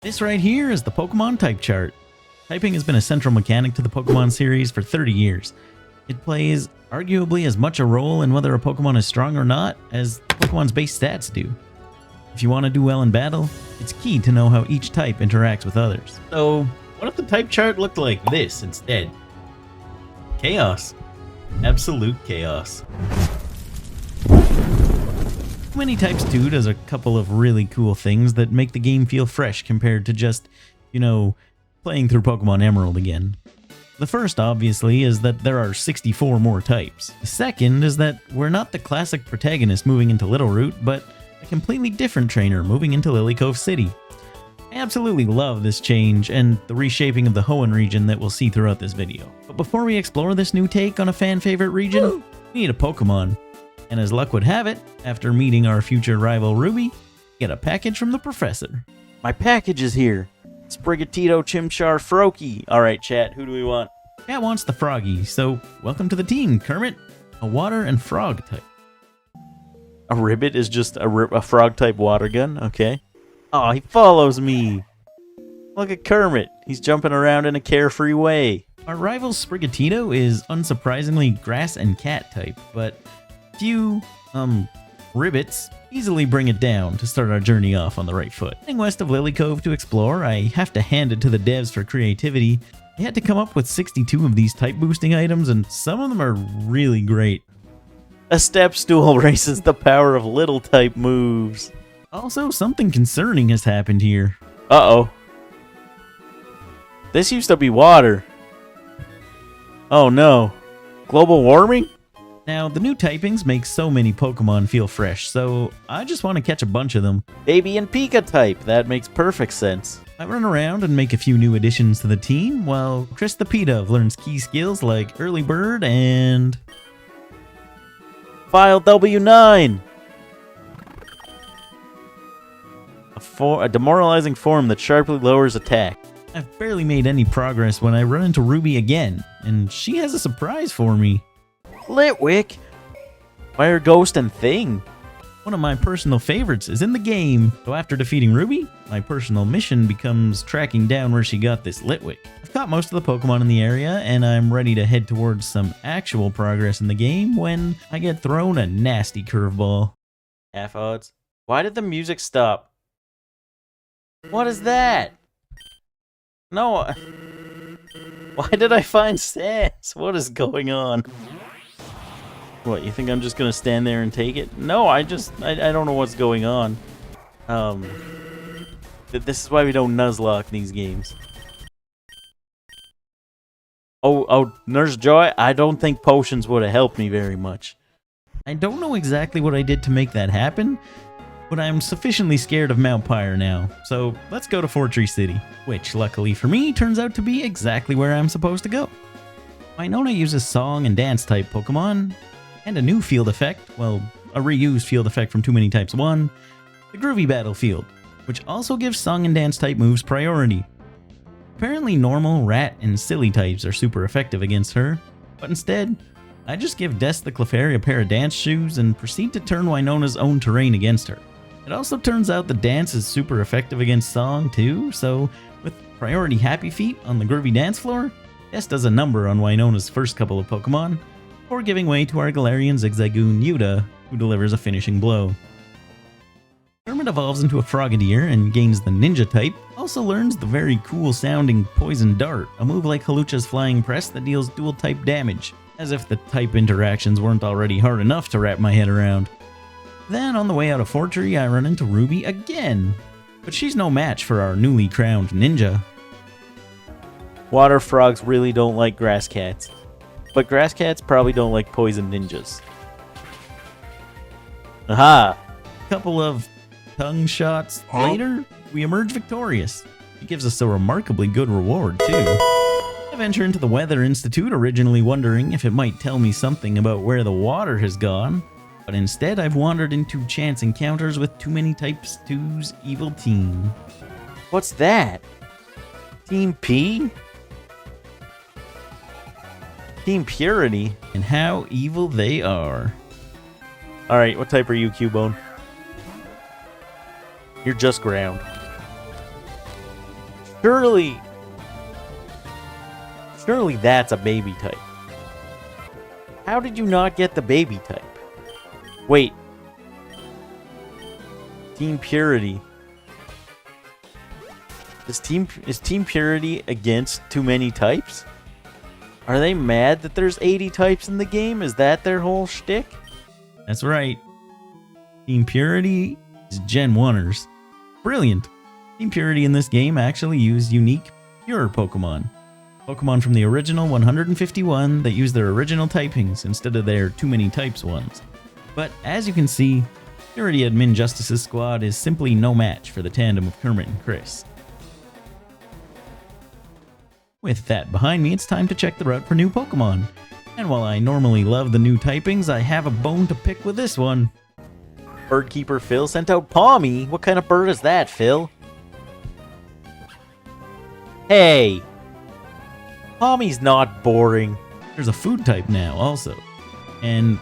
This right here is the Pokemon type chart. Typing has been a central mechanic to the Pokemon series for 30 years. It plays arguably as much a role in whether a Pokemon is strong or not as Pokemon's base stats do. If you want to do well in battle, it's key to know how each type interacts with others. So, what if the type chart looked like this instead? Chaos. Absolute chaos. Too Many Types 2 does a couple of really cool things that make the game feel fresh compared to just, playing through Pokemon Emerald again. The first, obviously, is that there are 64 more types. The second is that we're not the classic protagonist moving into Littleroot, but a completely different trainer moving into Lilycove City. I absolutely love this change and the reshaping of the Hoenn region that we'll see throughout this video. But before we explore this new take on a fan-favorite region, we need a Pokemon. And as luck would have it, after meeting our future rival Ruby, get a package from the professor. My package is here. Sprigatito Chimchar Froakie. Alright chat, who do we want? Chat wants the Froggy, so welcome to the team, Kermit. A water and frog type. A Ribbit is just a frog type water gun? Okay. Oh, he follows me. Look at Kermit. He's jumping around in a carefree way. Our rival Sprigatito is unsurprisingly grass and cat type, but few, Ribbits easily bring it down to start our journey off on the right foot. Heading west of Lilycove to explore, I have to hand it to the devs for creativity. They had to come up with 62 of these type boosting items, and some of them are really great. A step stool raises the power of little type moves. Also, something concerning has happened here. Uh-oh. This used to be water. Oh no. Global warming? Now, the new typings make so many Pokemon feel fresh, so I just want to catch a bunch of them. Baby and Pika type, that makes perfect sense. I run around and make a few new additions to the team, while Chris the P-Dove learns key skills like Early Bird and File W9! A demoralizing form that sharply lowers attack. I've barely made any progress when I run into Ruby again, and she has a surprise for me. Litwick! Fire Ghost and Thing! One of my personal favorites is in the game, so after defeating Ruby, my personal mission becomes tracking down where she got this Litwick. I've caught most of the Pokemon in the area, and I'm ready to head towards some actual progress in the game when I get thrown a nasty curveball. Half odds. Why did the music stop? What is that? No. Why did I find Sans? What is going on? What, you think I'm just gonna stand there and take it? No, I don't know what's going on. This is why we don't Nuzlocke these games. Oh, Nurse Joy, I don't think potions would have helped me very much. I don't know exactly what I did to make that happen, but I'm sufficiently scared of Mount Pyre now, so let's go to Fortree City, which, luckily for me, turns out to be exactly where I'm supposed to go. Winona uses Song and Dance type Pokemon, and a new field effect, well, a reused field effect from Too Many Types 1, the Groovy Battlefield, which also gives Song and Dance type moves priority. Apparently normal, rat, and silly types are super effective against her, but instead, I just give Des the Clefairy a pair of dance shoes and proceed to turn Winona's own terrain against her. It also turns out the dance is super effective against Song too, so with priority Happy Feet on the Groovy dance floor, Des does a number on Winona's first couple of Pokemon, before giving way to our Galarian Zigzagoon Yuta, who delivers a finishing blow. Kermit evolves into a Frogadier and gains the Ninja type, also learns the very cool sounding Poison Dart, a move like Halucha's Flying Press that deals dual type damage, as if the type interactions weren't already hard enough to wrap my head around. Then on the way out of Fortree, I run into Ruby again, but she's no match for our newly crowned ninja. Water frogs really don't like grass cats. But grass cats probably don't like poison ninjas. Aha! Couple of tongue shots later, we emerge victorious. It gives us a remarkably good reward, too. I venture into the Weather Institute, originally wondering if it might tell me something about where the water has gone, but instead I've wandered into chance encounters with Too Many Types 2's evil team. What's that? Team P? Team Purity, and how evil they are. Alright, what type are you, Cubone? You're just ground. Surely that's a baby type. How did you not get the baby type? Wait. Team Purity. Is Team Purity against too many types? Are they mad that there's 80 types in the game? Is that their whole shtick? That's right. Team Purity is Gen 1ers. Brilliant. Team Purity in this game actually use unique, pure Pokemon. Pokemon from the original 151 that use their original typings instead of their too many types ones. But as you can see, Purity Admin Justice's squad is simply no match for the tandem of Kermit and Chris. With that behind me, it's time to check the route for new Pokemon. And while I normally love the new typings, I have a bone to pick with this one. Birdkeeper Phil sent out Palmy. What kind of bird is that, Phil? Hey! Palmy's not boring. There's a food type now, also. And,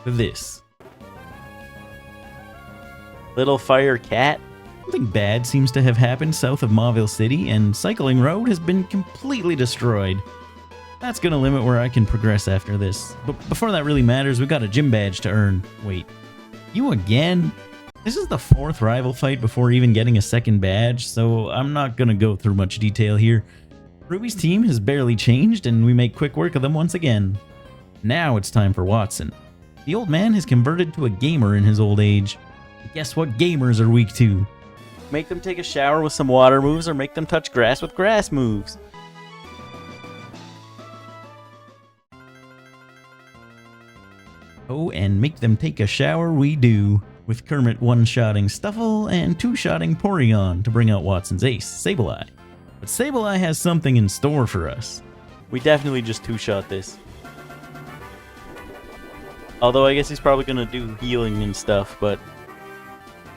this. Little Fire Cat. Something bad seems to have happened south of Mauville City, and Cycling Road has been completely destroyed. That's gonna limit where I can progress after this. But before that really matters, we've got a gym badge to earn. Wait. You again? This is the 4th rival fight before even getting a second badge, so I'm not gonna go through much detail here. Ruby's team has barely changed, and we make quick work of them once again. Now it's time for Watson. The old man has converted to a gamer in his old age. Guess what gamers are weak to? Make them take a shower with some water moves, or make them touch grass with grass moves. Oh, and make them take a shower we do, with Kermit one-shotting Stuffle and two-shotting Porygon to bring out Watson's ace, Sableye. But Sableye has something in store for us. We definitely just two-shot this. Although I guess he's probably gonna do healing and stuff, but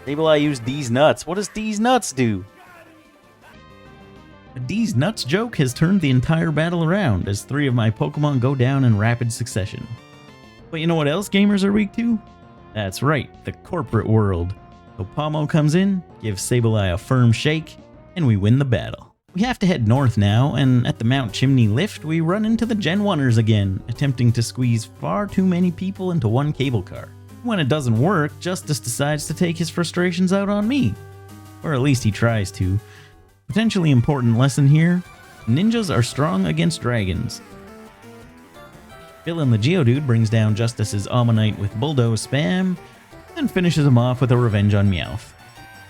Sableye used D's Nuts. What does D's Nuts do? The D's Nuts joke has turned the entire battle around as 3 of my Pokemon go down in rapid succession. But you know what else gamers are weak to? That's right, the corporate world. So Pomo comes in, gives Sableye a firm shake, and we win the battle. We have to head north now, and at the Mount Chimney lift, we run into the Gen 1ers again, attempting to squeeze far too many people into one cable car. When it doesn't work, Justice decides to take his frustrations out on me. Or at least he tries to. Potentially important lesson here, ninjas are strong against dragons. Phil and the Geodude brings down Justice's Ammonite with Bulldoze spam, and finishes him off with a revenge on Meowth.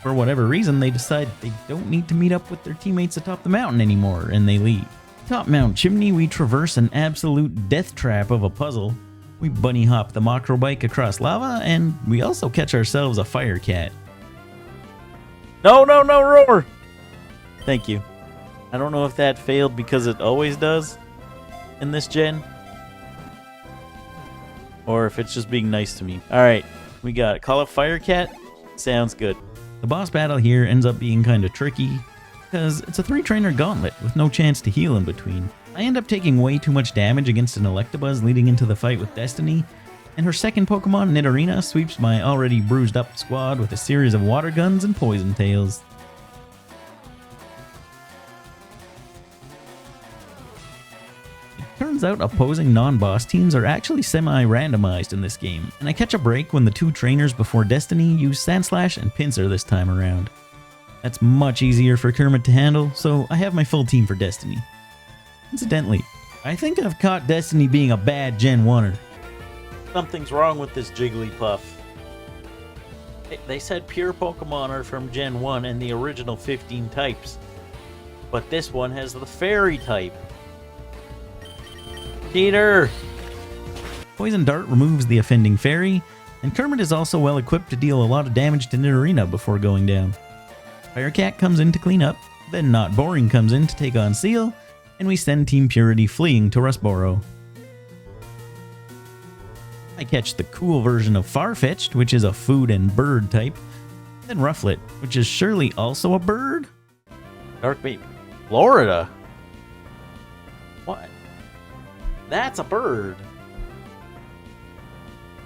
For whatever reason, they decide they don't need to meet up with their teammates atop the mountain anymore, and they leave. Atop Mount Chimney, we traverse an absolute death trap of a puzzle. We bunny hop the Macro Bike across lava, and we also catch ourselves a Fire Cat. No, Roar! Thank you. I don't know if that failed because it always does in this gen, or if it's just being nice to me. Alright, we got it. Call up Fire Cat? Sounds good. The boss battle here ends up being kinda tricky, because it's a 3-trainer gauntlet with no chance to heal in between. I end up taking way too much damage against an Electabuzz leading into the fight with Destiny, and her second Pokemon, Nidorina, sweeps my already bruised up squad with a series of water guns and poison tails. Turns out opposing non-boss teams are actually semi-randomized in this game, and I catch a break when the 2 trainers before Destiny use Sandslash and Pinsir this time around. That's much easier for Kermit to handle, so I have my full team for Destiny. Incidentally, I think I've caught Destiny being a bad Gen 1er. Something's wrong with this Jigglypuff. They said pure Pokemon are from Gen 1 and the original 15 types, but this one has the Fairy type. Cheater! Poison Dart removes the offending fairy, and Kermit is also well equipped to deal a lot of damage to Nidorina before going down. Firecat comes in to clean up, then Not Boring comes in to take on Seal, and we send Team Purity fleeing to Rustboro. I catch the cool version of Farfetch'd, which is a food and bird type, then Rufflet, which is surely also a bird? Dark Baby. Florida? What? That's a bird.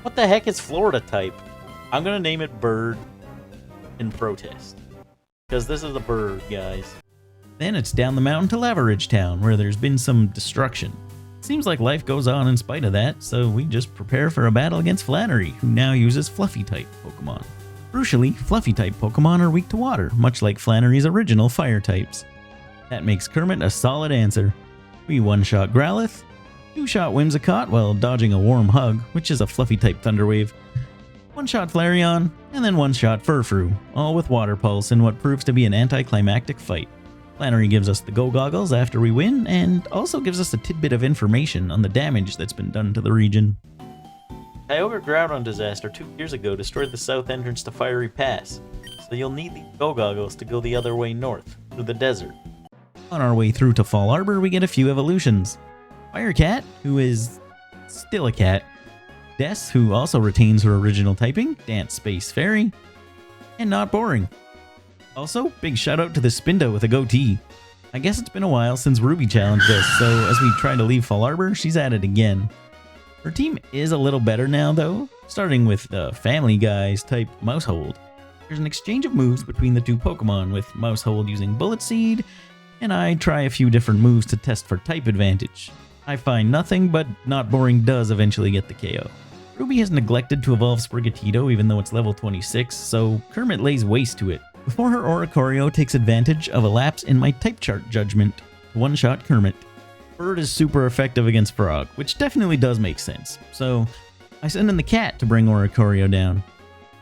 What the heck is Florida type? I'm gonna name it Bird in protest. Because this is a bird, guys. Then it's down the mountain to Lavaridge town, where there's been some destruction. Seems like life goes on in spite of that, so we just prepare for a battle against Flannery, who now uses Fluffy-type Pokemon. Crucially, Fluffy-type Pokemon are weak to water, much like Flannery's original fire types. That makes Kermit a solid answer. We one-shot Growlithe, two-shot Whimsicott while dodging a warm hug, which is a Fluffy-type Thunderwave, one-shot Flareon, and then one-shot Furfrou, all with Water Pulse in what proves to be an anticlimactic fight. Flannery gives us the Go Goggles after we win, and also gives us a tidbit of information on the damage that's been done to the region. Kyogre Groudon disaster 2 years ago destroyed the south entrance to Fiery Pass, so you'll need the Go Goggles to go the other way north, through the desert. On our way through to Fallarbor, we get a few evolutions. Firecat, who is still a cat, Des, who also retains her original typing, Dance Space Fairy, and Not Boring. Also, big shout out to the Spindo with a goatee. I guess it's been a while since Ruby challenged us, so as we try to leave Fallarbor, she's at it again. Her team is a little better now though, starting with the Family Guy's type Mousehold. There's an exchange of moves between the two Pokemon, with Mousehold using Bullet Seed, and I try a few different moves to test for type advantage. I find nothing, but Not Boring does eventually get the KO. Ruby has neglected to evolve Sprigatito even though it's level 26, so Kermit lays waste to it, before her Oricorio takes advantage of a lapse in my type chart judgment to one-shot Kermit. Bird is super effective against Frog, which definitely does make sense, so I send in the cat to bring Oricorio down.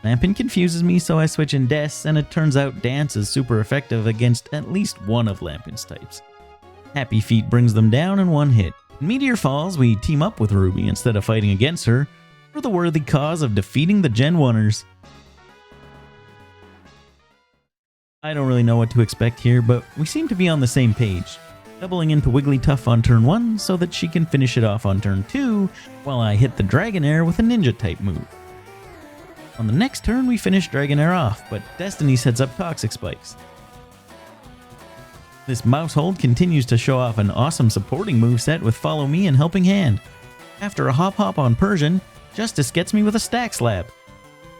Lampin confuses me, so I switch in Des, and it turns out Dance is super effective against at least one of Lampin's types. Happy Feet brings them down in one hit. When Meteor falls, we team up with Ruby instead of fighting against her, for the worthy cause of defeating the Gen 1ers. I don't really know what to expect here, but we seem to be on the same page. Doubling into Wigglytuff on turn 1 so that she can finish it off on turn 2, while I hit the Dragonair with a Ninja-type move. On the next turn, we finish Dragonair off, but Destiny sets up Toxic Spikes. This Mousehold continues to show off an awesome supporting moveset with Follow Me and Helping Hand. After a Hop on Persian, Justice gets me with a Stack Slap.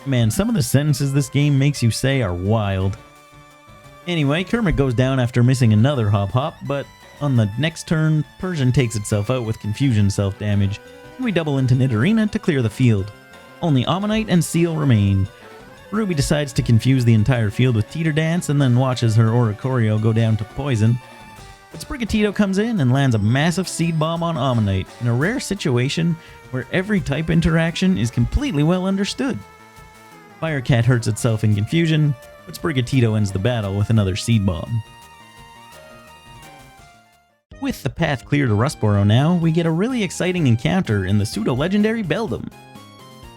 Man, some of the sentences this game makes you say are wild. Anyway, Kermit goes down after missing another Hop, but on the next turn, Persian takes itself out with Confusion self-damage, and we double into Nidorina to clear the field. Only Ammonite and Seal remain. Ruby decides to confuse the entire field with Teeter Dance and then watches her Oricorio go down to Poison. But Sprigatito comes in and lands a massive Seed Bomb on Ammonite in a rare situation where every type interaction is completely well understood. Firecat hurts itself in confusion, but Sprigatito ends the battle with another Seed Bomb. With the path clear to Rustboro now, we get a really exciting encounter in the pseudo-legendary Beldum.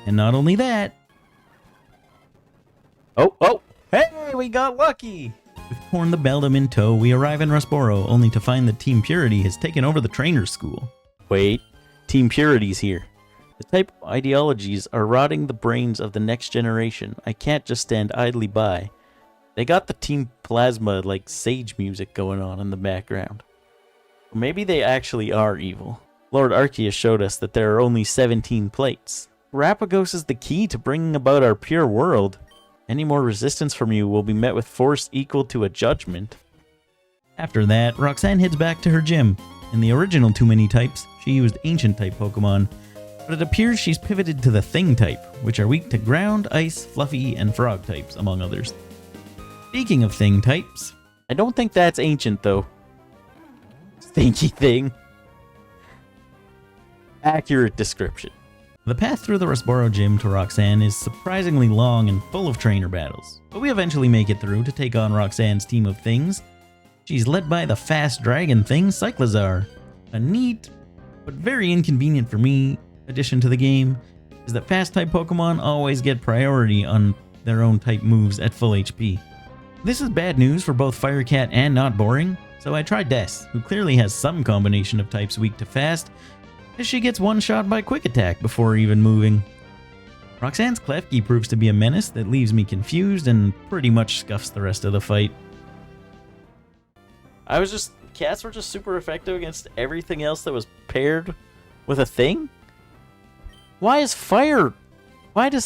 And not only that... Oh! Hey, we got lucky! With Hoenn the Beldum in tow, we arrive in Rustboro, only to find that Team Purity has taken over the trainer's school. Wait, Team Purity's here. The type ideologies are rotting the brains of the next generation. I can't just stand idly by. They got the Team Plasma, like, sage music going on in the background. Or maybe they actually are evil. Lord Arceus showed us that there are only 17 plates. Terapagos is the key to bringing about our pure world. Any more resistance from you will be met with force equal to a judgment. After that, Roxanne heads back to her gym. In the original Too Many Types, she used Ancient-type Pokemon, but it appears she's pivoted to the Thing-type, which are weak to Ground, Ice, Fluffy, and Frog types, among others. Speaking of Thing-types, I don't think that's Ancient, though. Stinky Thing. Accurate description. The path through the Rustboro gym to Roxanne is surprisingly long and full of trainer battles, but we eventually make it through to take on Roxanne's team of things. She's led by the fast dragon thing, Cyclizar. A neat, but very inconvenient for me, addition to the game is that fast-type Pokemon always get priority on their own type moves at full HP. This is bad news for both Firecat and Not Boring, so I try Des, who clearly has some combination of types weak to fast, as she gets one-shot by Quick Attack before even moving. Roxanne's Klefki proves to be a menace that leaves me confused and pretty much scuffs the rest of the fight. Cats were just super effective against everything else that was paired with a thing? Why does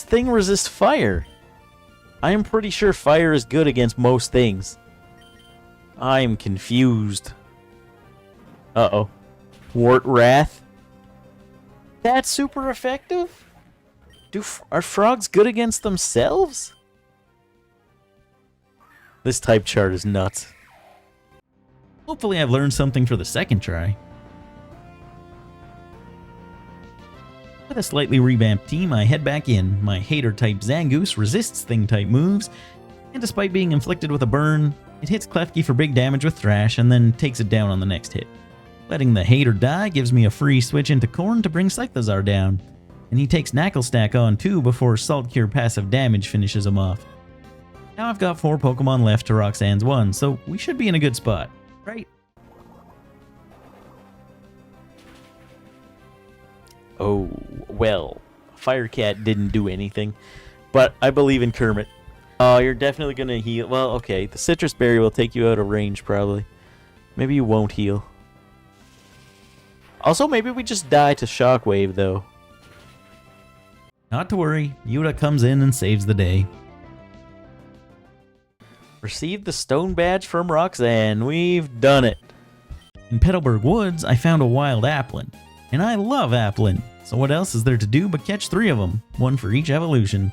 Thing resist fire? I am pretty sure fire is good against most things. I'm confused. Uh-oh. Wart Wrath? That's super effective? Are frogs good against themselves? This type chart is nuts. Hopefully I've learned something for the second try. With a slightly revamped team, I head back in. My hater-type Zangoose resists thing-type moves, and despite being inflicted with a burn, it hits Klefki for big damage with Thrash and then takes it down on the next hit. Letting the hater die gives me a free switch into Corn to bring Cyclozar down, and he takes Knacklestack on too before Salt Cure passive damage finishes him off. Now I've got 4 Pokemon left to Roxanne's 1, so we should be in a good spot, right? Oh, well, Firecat didn't do anything, but I believe in Kermit. Oh, you're definitely gonna heal. Well, okay, the Citrus Berry will take you out of range, probably. Maybe you won't heal. Also, maybe we just die to Shockwave, though. Not to worry, Yuta comes in and saves the day. Receive the Stone Badge from Roxanne. We've done it. In Petalburg Woods, I found a wild Applin, and I love Applin, so what else is there to do but catch 3 of them, 1 for each evolution.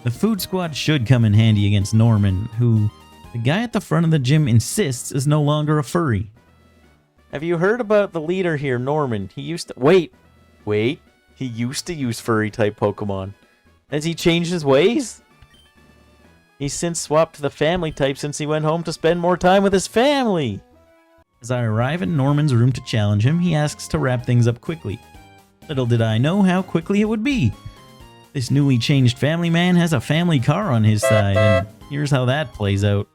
The food squad should come in handy against Norman, who the guy at the front of the gym insists is no longer a furry. Have you heard about the leader here, Norman? He used to... Wait. He used to use furry-type Pokemon. Has he changed his ways? He's since swapped to the family type since he went home to spend more time with his family. As I arrive in Norman's room to challenge him, he asks to wrap things up quickly. Little did I know how quickly it would be. This newly changed family man has a family car on his side, and here's how that plays out.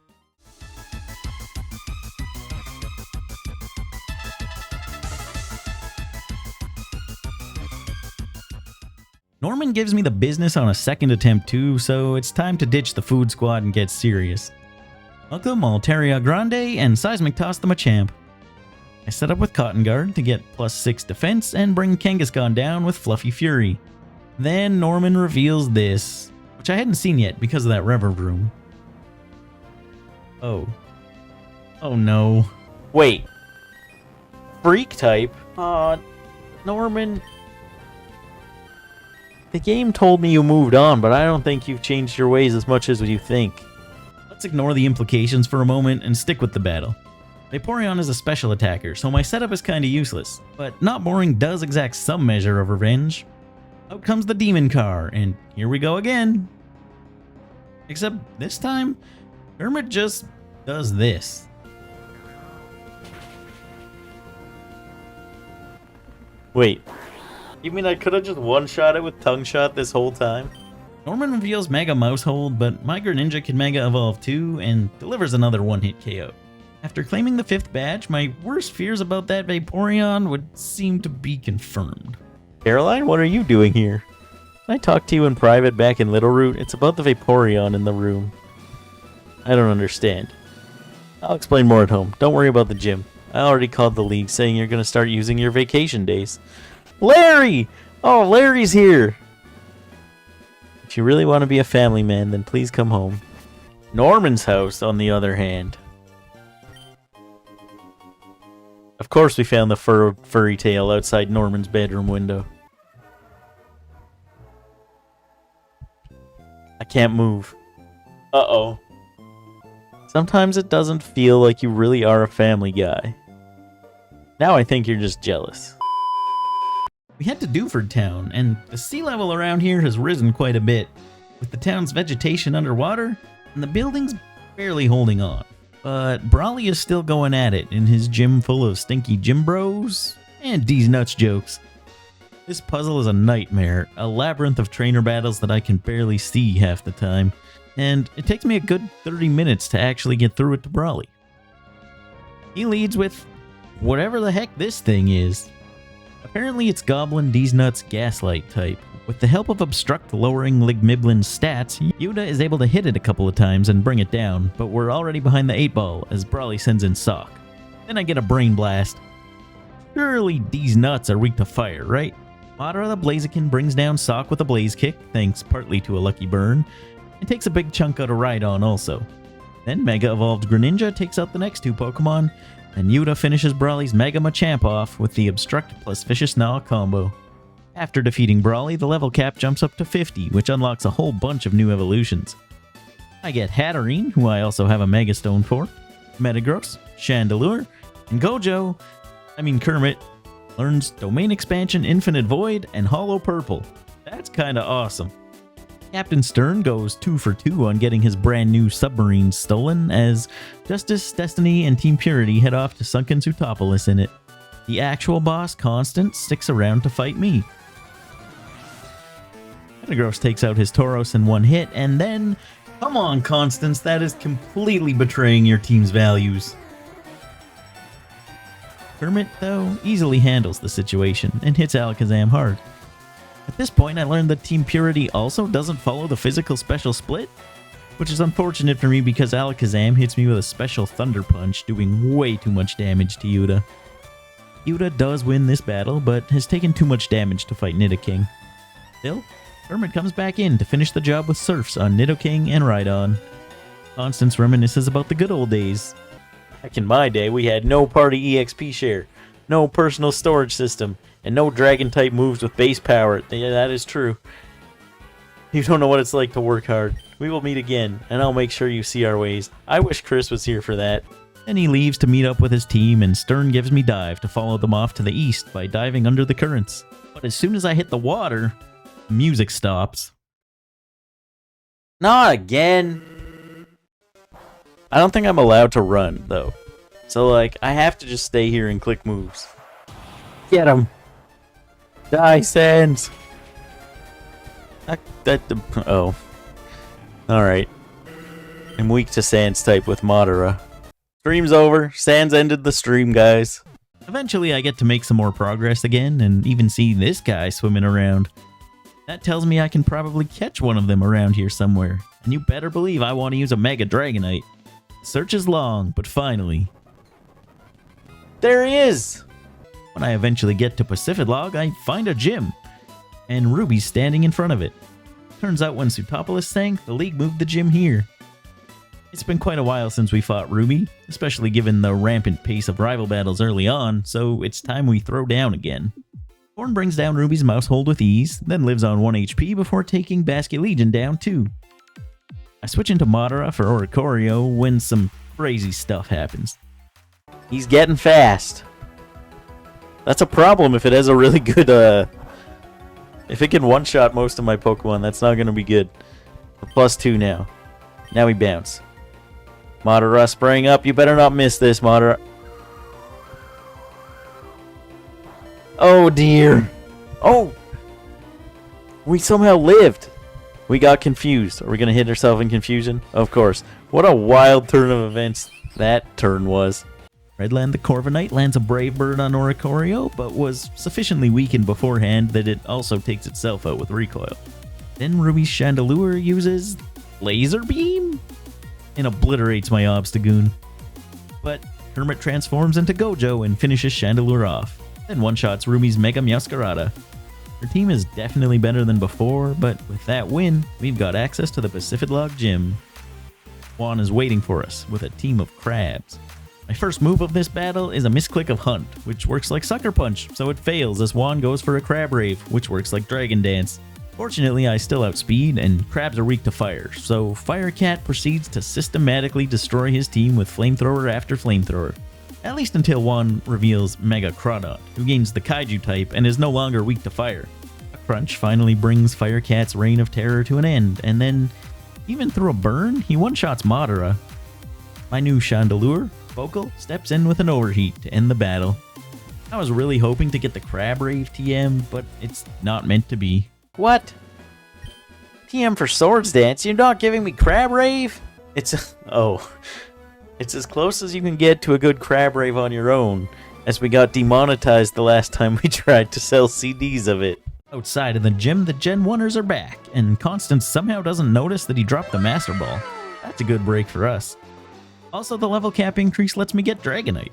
Norman gives me the business on a second attempt too, so it's time to ditch the food squad and get serious. Welcome Altaria Grande and Seismic Toss the Machamp. I set up with Cotton Guard to get +6 defense and bring Kangaskhan down with Fluffy Fury. Then Norman reveals this, which I hadn't seen yet because of that reverb room. Oh. Oh no. Wait. Freak type? Norman... The game told me you moved on, but I don't think you've changed your ways as much as you think. Let's ignore the implications for a moment and stick with the battle. Vaporeon is a special attacker, so my setup is kinda useless, but not boring does exact some measure of revenge. Out comes the Demon Car, and here we go again. Except this time, Kermit just does this. Wait. You mean I could have just one-shot it with Tongue Shot this whole time? Norman reveals Mega Mousehold, but my Greninja can Mega Evolve too and delivers another one-hit KO. After claiming the 5th badge, my worst fears about that Vaporeon would seem to be confirmed. Caroline, what are you doing here? Can I talk to you in private back in Littleroot? It's about the Vaporeon in the room. I don't understand. I'll explain more at home. Don't worry about the gym. I already called the league saying you're going to start using your vacation days. Larry! Oh, Larry's here! If you really want to be a family man, then please come home. Norman's house, on the other hand. Of course we found the furry tail outside Norman's bedroom window. I can't move. Uh-oh. Sometimes it doesn't feel like you really are a family guy. Now I think you're just jealous. We head to Dewford town, and the sea level around here has risen quite a bit, with the town's vegetation underwater and the buildings barely holding on. But Brawly is still going at it in his gym full of stinky gym bros and D's nuts jokes. This puzzle is a nightmare, a labyrinth of trainer battles that I can barely see half the time, and it takes me a good 30 minutes to actually get through it to Brawly. He leads with whatever the heck this thing is. Apparently it's Goblin D's Nuts Gaslight type. With the help of Obstruct lowering Ligmiblin's stats, Yuta is able to hit it a couple of times and bring it down, but we're already behind the 8-ball as Brawly sends in Sock. Then I get a Brain Blast. Surely D's Nuts are weak to fire, right? Madara the Blaziken brings down Sock with a Blaze Kick, thanks partly to a lucky burn, and takes a big chunk out of Rhydon also. Then Mega Evolved Greninja takes out the next two Pokemon, and Yuta finishes Brawly's Mega Machamp off with the Obstruct plus Vicious Gnaw combo. After defeating Brawly, the level cap jumps up to 50, which unlocks a whole bunch of new evolutions. I get Hatterene, who I also have a Mega Stone for, Metagross, Chandelure, and Kermit, learns Domain Expansion, Infinite Void, and Hollow Purple. That's kinda awesome. Captain Stern goes 2 for 2 on getting his brand new submarine stolen, as Justice, Destiny, and Team Purity head off to sunken Zootopolis in it. The actual boss, Constant, sticks around to fight me. Metagross takes out his Tauros in one hit, and then... Come on, Constance, that is completely betraying your team's values. Kermit, though, easily handles the situation and hits Alakazam hard. At this point, I learned that Team Purity also doesn't follow the physical special split, which is unfortunate for me because Alakazam hits me with a special Thunder Punch, doing way too much damage to Yuta. Yuta does win this battle, but has taken too much damage to fight Nidoking. Still, Kermit comes back in to finish the job with Surfs on Nidoking and Rhydon. Constance reminisces about the good old days. Back in my day, we had no party EXP share, no personal storage system, and no dragon-type moves with base power. Yeah, that is true. You don't know what it's like to work hard. We will meet again, and I'll make sure you see our ways. I wish Chris was here for that. Then he leaves to meet up with his team, and Stern gives me dive to follow them off to the east by diving under the currents. But as soon as I hit the water, the music stops. Not again! I don't think I'm allowed to run, though. So, I have to just stay here and click moves. Get him! Die, Sans! Oh. Alright. I'm weak to Sans type with Madara. Stream's over. Sans ended the stream, guys. Eventually I get to make some more progress again, and even see this guy swimming around. That tells me I can probably catch one of them around here somewhere. And you better believe I want to use a Mega Dragonite. The search is long, but finally... There he is! When I eventually get to Pacificlog, I find a gym, and Ruby's standing in front of it. Turns out when Zootopolis sank, the league moved the gym here. It's been quite a while since we fought Ruby, especially given the rampant pace of rival battles early on, so it's time we throw down again. Hoenn brings down Ruby's Mousehold with ease, then lives on 1 HP before taking Basket Legion down too. I switch into Madara for Oricorio when some crazy stuff happens. He's getting fast. That's a problem if it has a really good, if it can one-shot most of my Pokemon, that's not going to be good. We're +2 now. Now we bounce. Madara spraying up. You better not miss this, Madara. Oh, dear. Oh! We somehow lived. We got confused. Are we going to hit ourselves in confusion? Of course. What a wild turn of events that turn was. Redland the Corviknight lands a Brave Bird on Oricorio, but was sufficiently weakened beforehand that it also takes itself out with recoil. Then Ruby's Chandelure uses Laser Beam and obliterates my Obstagoon. But Kermit transforms into Gojo and finishes Chandelure off, then one-shots Ruby's Mega Meowscarada. Her team is definitely better than before, but with that win, we've got access to the Pacificlog gym. Juan is waiting for us with a team of crabs. My first move of this battle is a misclick of Hunt, which works like Sucker Punch, so it fails as Juan goes for a Crab Rave, which works like Dragon Dance. Fortunately, I still outspeed, and crabs are weak to fire, so Firecat proceeds to systematically destroy his team with Flamethrower after Flamethrower. At least until Juan reveals Mega Crawdon, who gains the Kaiju type and is no longer weak to fire. A crunch finally brings Firecat's reign of terror to an end, and then, even through a burn, he one-shots Madara. My new Chandelure, Vocal, steps in with an overheat to end the battle. I was really hoping to get the Crab Rave TM, but it's not meant to be. What? TM for Swords Dance? You're not giving me Crab Rave? It's as close as you can get to a good Crab Rave on your own, as we got demonetized the last time we tried to sell CDs of it. Outside of the gym, the Gen 1ers are back, and Constance somehow doesn't notice that he dropped the Master Ball. That's a good break for us. Also, the level cap increase lets me get Dragonite.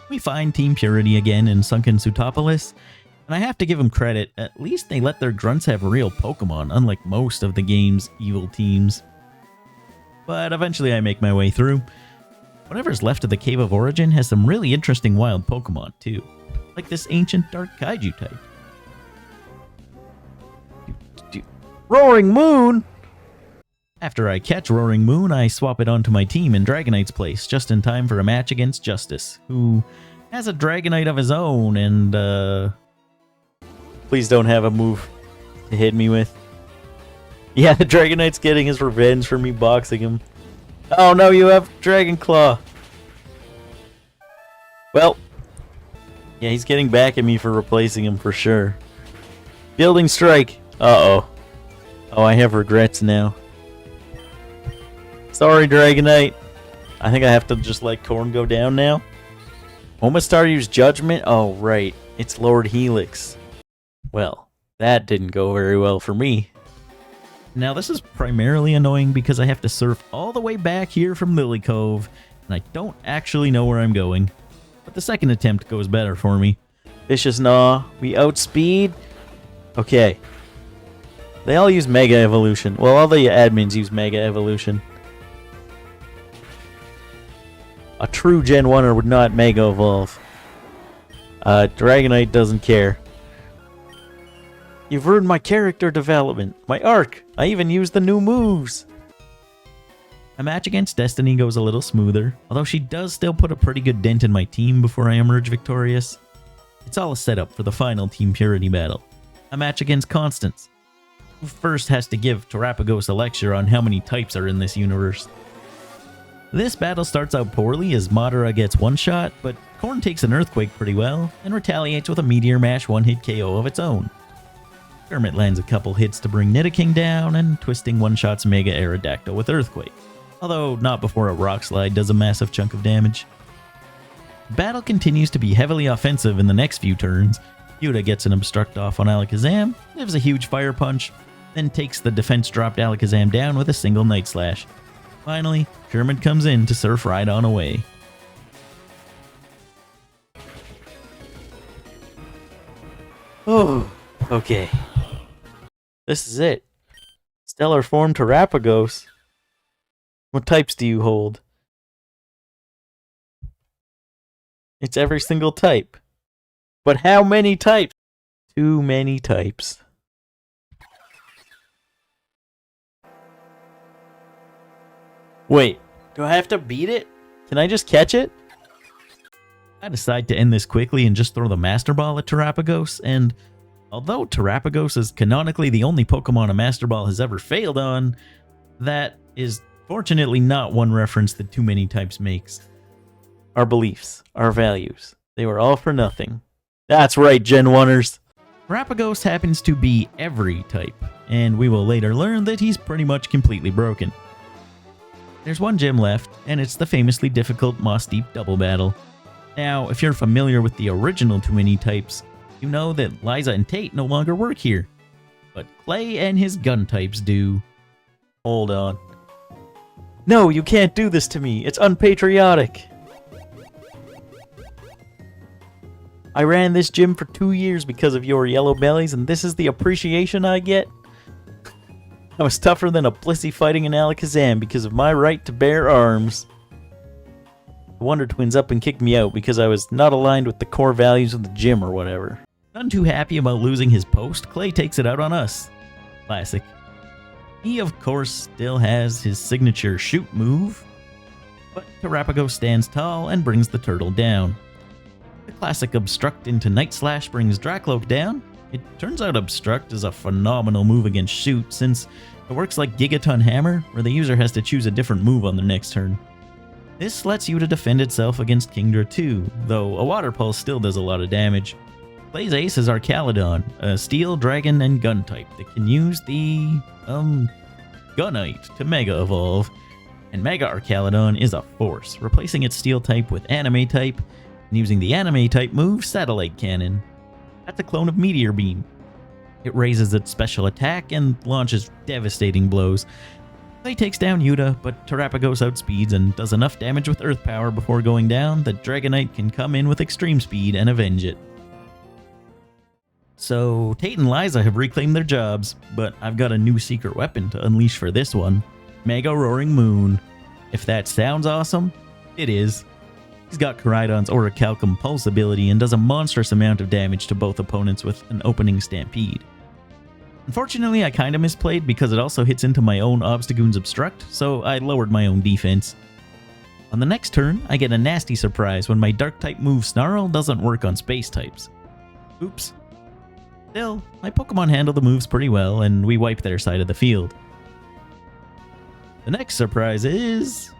We find Team Purity again in sunken Zootopolis, and I have to give them credit, at least they let their grunts have real Pokemon, unlike most of the game's evil teams. but eventually I make my way through. Whatever's left of the Cave of Origin has some really interesting wild Pokemon too, like this ancient dark kaiju type. Roaring Moon! After I catch Roaring Moon, I swap it onto my team in Dragonite's place, just in time for a match against Justice, who has a Dragonite of his own and, Please don't have a move to hit me with. Yeah, the Dragonite's getting his revenge for me boxing him. Oh no, you have Dragon Claw! Well, yeah, he's getting back at me for replacing him for sure. Building Strike! Uh-oh. Oh, I have regrets now. Sorry, Dragonite. I think I have to just let Corn go down now. Omastar's Judgment? Oh, right. It's Lord Helix. Well, that didn't go very well for me. Now this is primarily annoying because I have to surf all the way back here from Lily Cove, and I don't actually know where I'm going. But the second attempt goes better for me. Vicious Gnaw. We outspeed. Okay. They all use Mega Evolution. Well, all the admins use Mega Evolution. A true Gen 1er would not Mega Evolve. Dragonite doesn't care. You've ruined my character development, my arc. I even used the new moves. A match against Destiny goes a little smoother, although she does still put a pretty good dent in my team before I emerge victorious. It's all a setup for the final Team Purity battle. A match against Constance, who first has to give Terapagos a lecture on how many types are in this universe. This battle starts out poorly as Madara gets one shot, but Corn takes an Earthquake pretty well and retaliates with a Meteor Mash one-hit KO of its own. Kermit lands a couple hits to bring Nidoking down, and Twisting one-shots Mega Aerodactyl with Earthquake, although not before a Rock Slide does a massive chunk of damage. Battle continues to be heavily offensive in the next few turns. Yuta gets an Obstruct off on Alakazam, gives a huge Fire Punch, then takes the defense-dropped Alakazam down with a single Night Slash. Finally, Kermit comes in to surf right on away. Oh, okay. This is it. Stellar Form Terapagos. What types do you hold? It's every single type. But how many types? Too many types. Wait, do I have to beat it? Can I just catch it? I decide to end this quickly and just throw the Master Ball at Terapagos, and although Terapagos is canonically the only Pokemon a Master Ball has ever failed on, that is fortunately not one reference that Too Many Types makes. Our beliefs, our values, they were all for nothing. That's right, Gen 1ers. Terapagos happens to be every type, and we will later learn that he's pretty much completely broken. There's one gym left, and it's the famously difficult Moss Deep Double Battle. Now, if you're familiar with the original Too Many Types, you know that Liza and Tate no longer work here. But Clay and his gun types do. Hold on. No, you can't do this to me. It's unpatriotic. I ran this gym for 2 years because of your yellow bellies, and this is the appreciation I get? I was tougher than a Blissey fighting an Alakazam because of my right to bear arms. The Wonder Twins up and kicked me out because I was not aligned with the core values of the gym or whatever. None too happy about losing his post, Clay takes it out on us. Classic. He, of course, still has his signature shoot move, but Terapagos stands tall and brings the turtle down. The classic Obstruct into Night Slash brings Dracloak down. It turns out Obstruct is a phenomenal move against Shoot, since it works like Gigaton Hammer, where the user has to choose a different move on their next turn. This lets you to defend itself against Kingdra too, though a Water Pulse still does a lot of damage. Clay's ace is Arcaludon, a Steel, Dragon, and Gun type that can use the, Gunite to Mega Evolve. And Mega Arcaludon is a Force, replacing its Steel type with Anime type, and using the Anime type move Satellite Cannon. That's a clone of Meteor Beam. It raises its special attack and launches devastating blows. Clay takes down Yuta, but Terapagos outspeeds and does enough damage with Earth Power before going down that Dragonite can come in with extreme speed and avenge it. So, Tate and Liza have reclaimed their jobs, but I've got a new secret weapon to unleash for this one. Mega Roaring Moon. If that sounds awesome, it is. He's got Koraidon's Orichalcum Pulse ability and does a monstrous amount of damage to both opponents with an opening Stampede. Unfortunately, I kinda misplayed because it also hits into my own Obstagoon's Obstruct, so I lowered my own defense. On the next turn, I get a nasty surprise when my Dark-type move Snarl doesn't work on Space types. Oops. Still, my Pokemon handle the moves pretty well, and we wipe their side of the field. The next surprise is...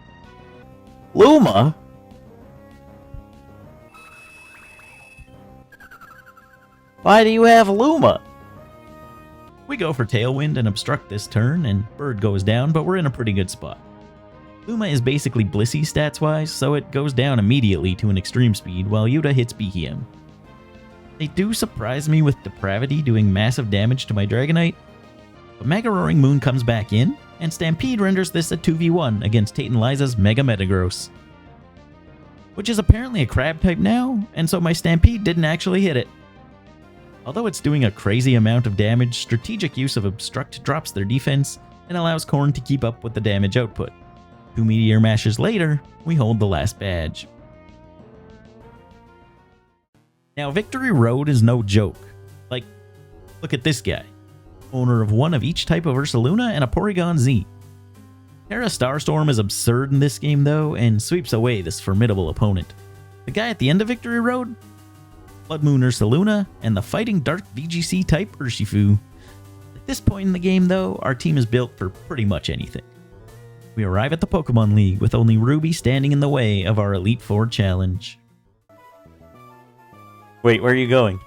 Luma? Why do you have Luma? We go for Tailwind and Obstruct this turn, and Bird goes down, but we're in a pretty good spot. Luma is basically Blissey stats-wise, so it goes down immediately to an extreme speed while Yuta hits BKM. They do surprise me with Depravity doing massive damage to my Dragonite, but Mega Roaring Moon comes back in, and Stampede renders this a 2v1 against Tate and Liza's Mega Metagross, which is apparently a Crab type now, and so my Stampede didn't actually hit it. Although it's doing a crazy amount of damage, strategic use of Obstruct drops their defense and allows Corn to keep up with the damage output. 2 Meteor Mashes later, we hold the last badge. Now, Victory Road is no joke. Like, look at this guy. Owner of one of each type of Ursaluna and a Porygon Z. Terra Starstorm is absurd in this game though, and sweeps away this formidable opponent. The guy at the end of Victory Road? Blood Moon Ursaluna, and the Fighting Dark VGC type Urshifu. At this point in the game though, our team is built for pretty much anything. We arrive at the Pokemon League with only Ruby standing in the way of our Elite Four challenge. Wait, where are you going?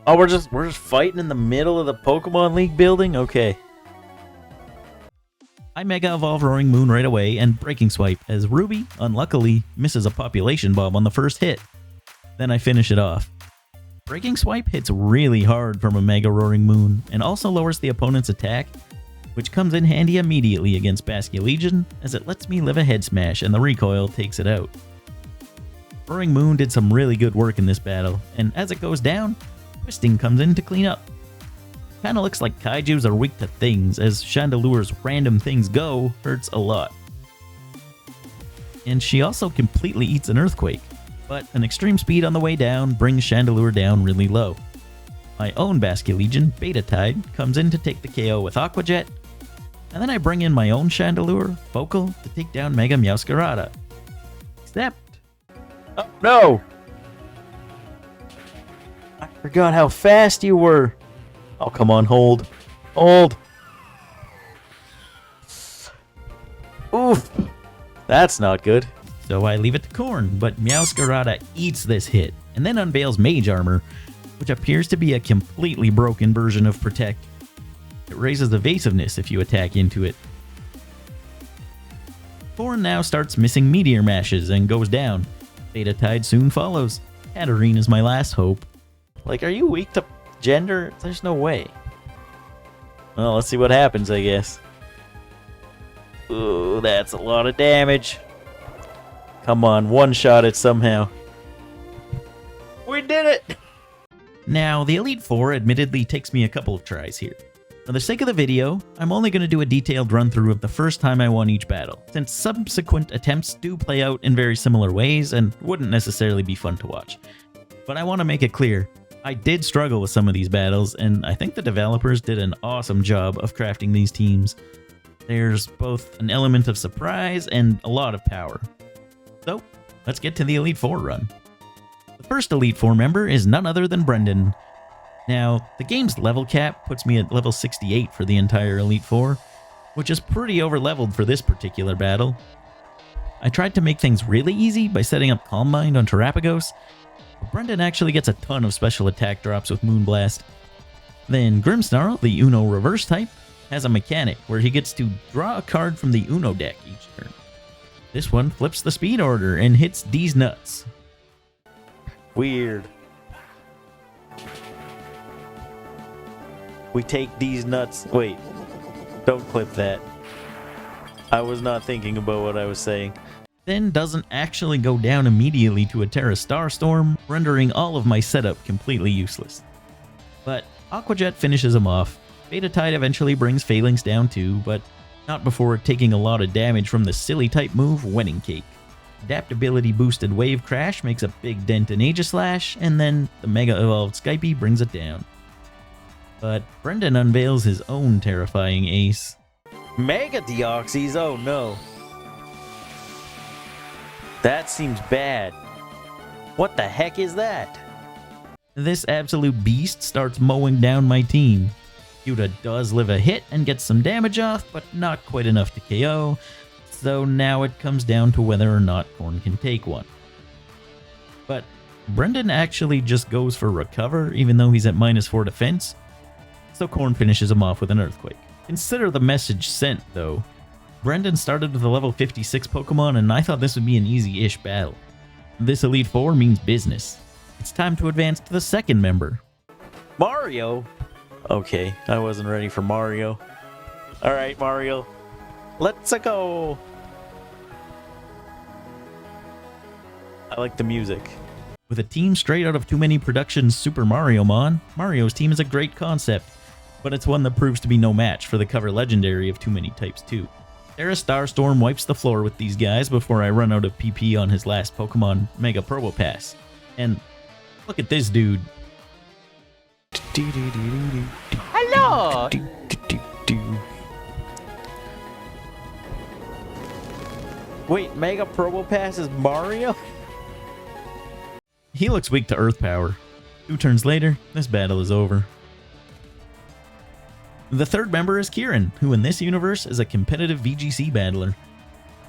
Oh, we're just fighting in the middle of the Pokemon League building? Okay. I Mega Evolve Roaring Moon right away and Breaking Swipe as Ruby, unluckily, misses a Population Bomb on the first hit. Then I finish it off. Breaking Swipe hits really hard from a Mega Roaring Moon and also lowers the opponent's attack, which comes in handy immediately against Basculegion as it lets me live a Head Smash and the recoil takes it out. Roaring Moon did some really good work in this battle, and as it goes down, Twisting comes in to clean up. Kinda looks like Kaijus are weak to things, as Chandelure's random things go hurts a lot. And she also completely eats an Earthquake, but an extreme speed on the way down brings Chandelure down really low. My own Basculegion, Beta Tide, comes in to take the KO with Aqua Jet, and then I bring in my own Chandelure, Vocal, to take down Mega Meowscarada. Except... oh, no! I forgot how fast you were. Oh, come on, hold. Hold! Oof! That's not good. So I leave it to Corn, but Meowscarada eats this hit, and then unveils Mage Armor, which appears to be a completely broken version of Protect. It raises evasiveness if you attack into it. Corn now starts missing Meteor Mashes and goes down. Beta Tide soon follows. Katarine is my last hope. Like, are you weak to gender? There's no way. Well, let's see what happens, I guess. Ooh, that's a lot of damage. Come on, one-shot it somehow. We did it! Now, the Elite Four admittedly takes me a couple of tries here. For the sake of the video, I'm only going to do a detailed run-through of the first time I won each battle, since subsequent attempts do play out in very similar ways and wouldn't necessarily be fun to watch. But I want to make it clear, I did struggle with some of these battles, and I think the developers did an awesome job of crafting these teams. There's both an element of surprise and a lot of power. So, let's get to the Elite Four run. The first Elite Four member is none other than Brendan. Now, the game's level cap puts me at level 68 for the entire Elite Four, which is pretty over-leveled for this particular battle. I tried to make things really easy by setting up Calm Mind on Terapagos, but Brendan actually gets a ton of special attack drops with Moonblast. Then Grimmsnarl, the Uno reverse type, has a mechanic where he gets to draw a card from the Uno deck each turn. This one flips the speed order and hits D's nuts. Weird. We take these nuts. Wait, don't clip that. I was not thinking about what I was saying. Then doesn't actually go down immediately to a Terra Starstorm, rendering all of my setup completely useless. But Aqua Jet finishes him off. Beta Tide eventually brings Phalanx down too, but Not before taking a lot of damage from the silly type move, Wedding Cake. Adaptability boosted Wave Crash makes a big dent in Aegislash, and then the Mega Evolved Skypie brings it down. But Brendan unveils his own terrifying ace. Mega Deoxys? Oh no. That seems bad. What the heck is that? This absolute beast starts mowing down my team. Yuta does live a hit and gets some damage off, but not quite enough to KO, so now it comes down to whether or not Hoenn can take one. But Brendan actually just goes for Recover, even though he's at -4 defense, so Hoenn finishes him off with an Earthquake. Consider the message sent, though. Brendan started with a level 56 Pokemon, and I thought this would be an easy-ish battle. This Elite Four means business. It's time to advance to the second member. Mario? Okay, I wasn't ready for Mario. Alright, Mario. Let's go! I like the music. With a team straight out of Too Many Productions' Super Mario Mon, Mario's team is a great concept, but it's one that proves to be no match for the cover legendary of Too Many Types 2. Terra Starstorm wipes the floor with these guys before I run out of PP on his last Pokemon Mega Probo Pass. And look at this dude. Hello! Wait, Mega Probo Pass is Mario? He looks weak to Earth Power. 2 turns later, this battle is over. The third member is Kieran, who in this universe is a competitive VGC battler.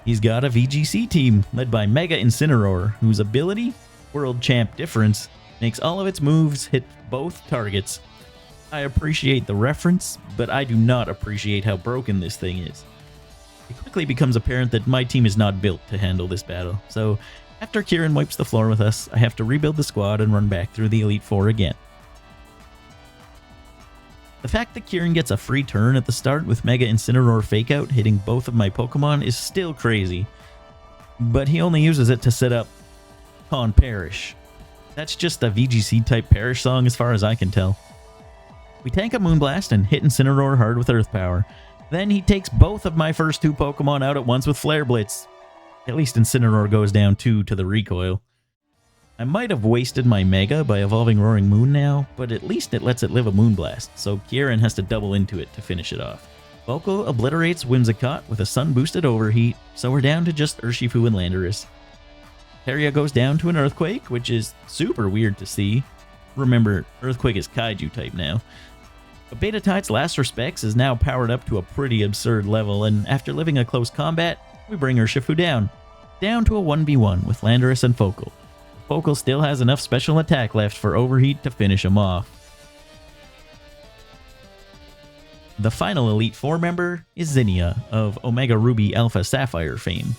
He's got a VGC team led by Mega Incineroar, whose ability, World Champ Difference, makes all of its moves hit both targets. I appreciate the reference, but I do not appreciate how broken this thing is. It quickly becomes apparent that my team is not built to handle this battle, so after Kieran wipes the floor with us, I have to rebuild the squad and run back through the Elite Four again. The fact that Kieran gets a free turn at the start with Mega Incineroar Fake Out hitting both of my Pokemon is still crazy, but he only uses it to set up Con Perish. That's just a VGC type Perish song as far as I can tell. We tank a Moonblast and hit Incineroar hard with Earth Power. Then he takes both of my first 2 Pokemon out at once with Flare Blitz. At least Incineroar goes down 2 to the recoil. I might have wasted my Mega by evolving Roaring Moon now, but at least it lets it live a Moonblast, so Kieran has to double into it to finish it off. Volko obliterates Whimsicott with a Sun-boosted Overheat, so we're down to just Urshifu and Landorus. Teria goes down to an Earthquake, which is super weird to see. Remember, Earthquake is Kaiju type now. But Betatite's last respects is now powered up to a pretty absurd level, and after living a close combat, we bring Urshifu down to a 1v1 with Landorus and Focal. Focal still has enough special attack left for Overheat to finish him off. The final Elite Four member is Zinnia of Omega Ruby Alpha Sapphire fame.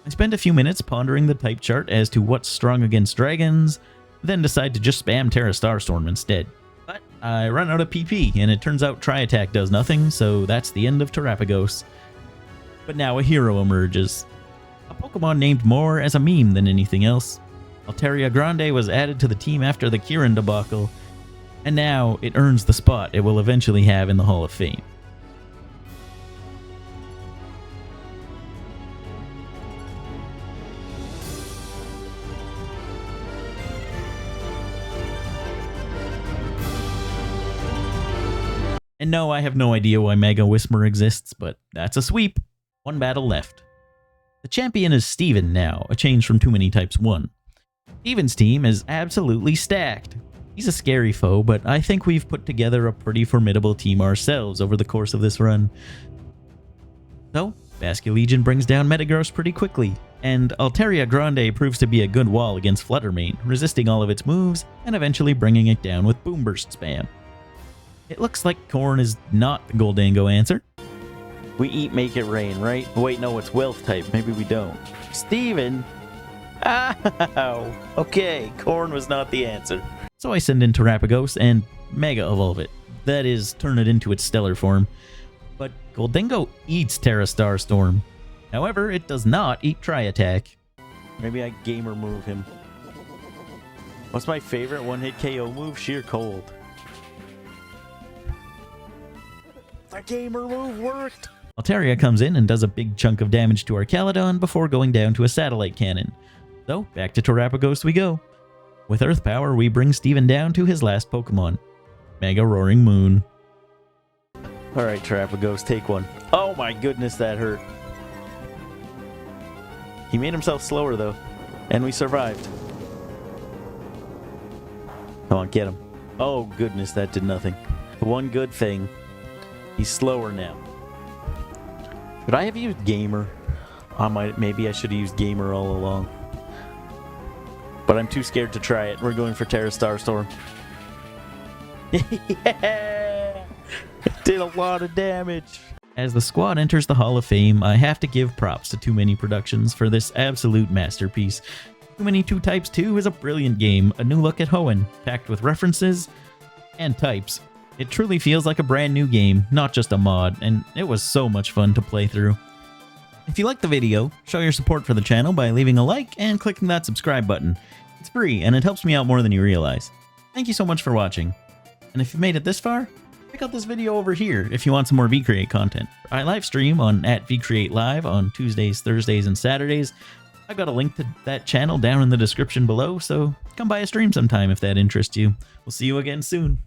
I spend a few minutes pondering the type chart as to what's strong against dragons, then decide to just spam Terra Starstorm instead. But I run out of PP, and it turns out Tri-Attack does nothing, so that's the end of Terapagos. But now a hero emerges. A Pokemon named more as a meme than anything else. Altaria Grande was added to the team after the Kieran debacle, and now it earns the spot it will eventually have in the Hall of Fame. And no, I have no idea why Mega Whismer exists, but that's a sweep. 1 battle left. The champion is Steven now, a change from Too Many Types 1. Steven's team is absolutely stacked. He's a scary foe, but I think we've put together a pretty formidable team ourselves over the course of this run. So, Basculegion brings down Metagross pretty quickly, and Altaria Grande proves to be a good wall against Fluttermane, resisting all of its moves and eventually bringing it down with Boom Burst spam. It looks like Corn is not the Goldango answer. We eat Make It Rain, right? Wait, no, it's Wealth type. Maybe we don't. Steven! Ow! Okay, Corn was not the answer. So I send in Terapagos and Mega Evolve it. That is, turn it into its stellar form. But Goldango eats Terra Starstorm. However, it does not eat Tri-Attack. Maybe I gamer move him. What's my favorite one-hit KO move? Sheer Cold. The gamer move worked! Altaria comes in and does a big chunk of damage to our Caledon before going down to a satellite cannon. So, back to Terapagos we go. With Earth Power, we bring Steven down to his last Pokemon, Mega Roaring Moon. Alright, Terapagos, take one. Oh my goodness, that hurt. He made himself slower, though. And we survived. Come on, get him. Oh goodness, that did nothing. The one good thing, he's slower now. Should I have used Gamer? Maybe I should have used Gamer all along. But I'm too scared to try it. We're going for Terra Starstorm. Yeah! It did a lot of damage. As the squad enters the Hall of Fame, I have to give props to Too Many Productions for this absolute masterpiece. Too Many Two Types 2 is a brilliant game, a new look at Hoenn, packed with references and types. It truly feels like a brand new game, not just a mod, and it was so much fun to play through. If you liked the video, show your support for the channel by leaving a like and clicking that subscribe button. It's free, and it helps me out more than you realize. Thank you so much for watching. And if you've made it this far, check out this video over here if you want some more VCreate content. I live stream on @VCreateLive on Tuesdays, Thursdays, and Saturdays. I've got a link to that channel down in the description below, so come by a stream sometime if that interests you. We'll see you again soon.